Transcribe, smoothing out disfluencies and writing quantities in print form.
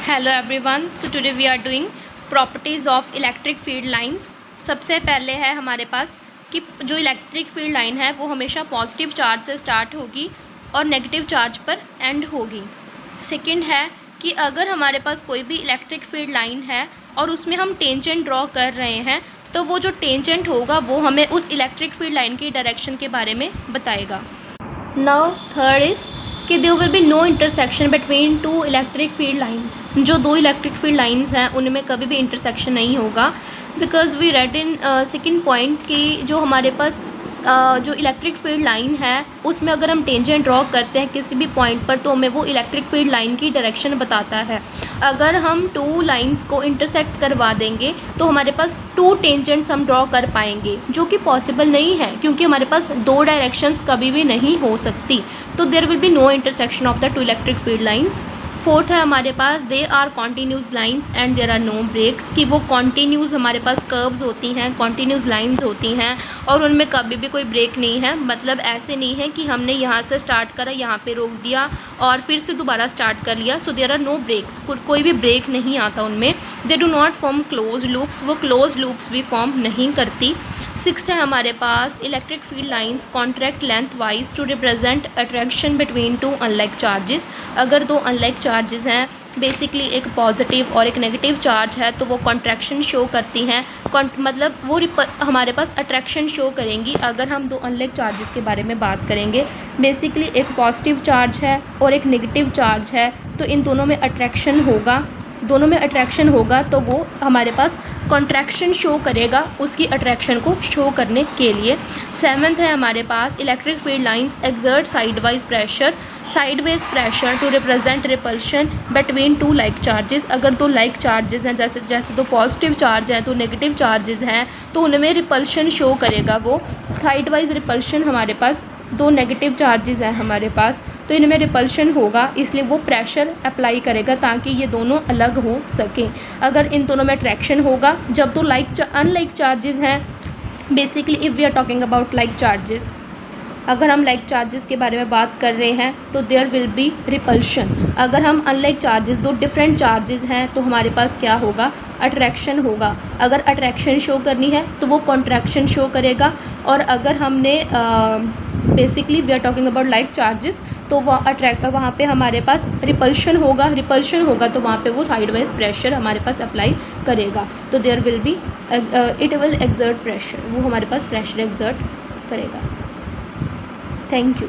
Hello everyone, so today we are doing properties of electric field lines. सबसे पहले है हमारे पास कि जो इलेक्ट्रिक फील्ड लाइन है वो हमेशा पॉजिटिव चार्ज से स्टार्ट होगी और नेगेटिव चार्ज पर एंड होगी। सेकंड है कि अगर हमारे पास कोई भी इलेक्ट्रिक फील्ड लाइन है और उसमें हम टेंजेंट ड्रॉ कर रहे हैं तो वो जो टेंजेंट होगा वो हमें उस इलेक्ट्रिक फील्ड लाइन की डायरेक्शन के बारे में बताएगा। नाउ थर्ड इज़ कि there will be no intersection between two electric field lines. जो दो इलेक्ट्रिक फील्ड लाइंस हैं उनमें कभी भी इंटरसेक्शन नहीं होगा, because we read in second point कि जो हमारे पास जो इलेक्ट्रिक फील्ड लाइन है उसमें अगर हम टेंजेंट ड्रॉ करते हैं किसी भी पॉइंट पर तो हमें वो इलेक्ट्रिक फील्ड लाइन की डायरेक्शन बताता है। अगर हम टू लाइंस को इंटरसेक्ट करवा देंगे तो हमारे पास टू टेंजेंट्स हम ड्रॉ कर पाएंगे, जो कि पॉसिबल नहीं है क्योंकि हमारे पास दो डायरेक्शंस कभी भी नहीं हो सकती। तो there will be no intersection of the two electric field lines. Fourth है हमारे पास they are continuous lines and there are no breaks, कि वो कॉन्टीन्यूस हमारे पास कर्व्स होती हैं, कॉन्टीन्यूस लाइंस होती हैं और उनमें कभी भी कोई ब्रेक नहीं है। मतलब ऐसे नहीं है कि हमने यहाँ से स्टार्ट करा, यहाँ पे रोक दिया और फिर से दोबारा स्टार्ट कर लिया। So there are no breaks, कोई भी ब्रेक नहीं आता उनमें। They do not form close loops, वो क्लोज लूप्स भी फॉर्म नहीं करती। सिक्स्थ है हमारे पास electric field lines contract length wise to represent attraction between two unlike charges. अगर दो अनलाइक चार्जेस हैं, बेसिकली एक पॉजिटिव और एक नेगेटिव चार्ज है, तो वो कॉन्ट्रैक्शन शो करती हैं। मतलब वो हमारे पास अट्रैक्शन शो करेंगी। अगर हम दो अनलाइक चार्जेस के बारे में बात करेंगे, बेसिकली एक पॉजिटिव चार्ज है और एक नेगेटिव चार्ज है, तो इन दोनों में अट्रैक्शन होगा। दोनों में अट्रैक्शन होगा तो वो हमारे पास कॉन्ट्रैक्शन शो करेगा उसकी अट्रैक्शन को शो करने के लिए। सेवन्थ है हमारे पास electric field lines exert sidewise pressure to represent repulsion between two like charges. अगर दो लाइक चार्जेस हैं, जैसे दो पॉजिटिव चार्ज हैं तो नेगेटिव चार्जेस हैं, तो उनमें रिपल्शन शो करेगा वो साइडवाइज रिपल्शन। हमारे पास दो नेगेटिव चार्जेस हैं हमारे पास, तो इनमें रिपल्शन होगा, इसलिए वो प्रेशर अप्लाई करेगा ताकि ये दोनों अलग हो सकें। अगर इन दोनों में अट्रैक्शन होगा, जब दो अनलाइक चार्जेस हैं, basically if we are talking about like charges, अगर हम लाइक चार्जेस के बारे में बात कर रहे हैं तो देयर विल बी रिपल्शन। अगर हम अनलाइक चार्जेस, दो डिफरेंट चार्जेस हैं, तो हमारे पास क्या होगा, अट्रैक्शन होगा। अगर अट्रैक्शन शो करनी है तो वो कॉन्ट्रैक्शन शो करेगा। और अगर हमने basically we are talking about like charges, तो वहाँ पे हमारे पास रिपल्शन होगा तो वहाँ पे वो साइडवाइज प्रेशर हमारे पास अप्लाई करेगा। तो there will be it will exert pressure, वो हमारे पास प्रेशर एक्सर्ट करेगा। Thank you.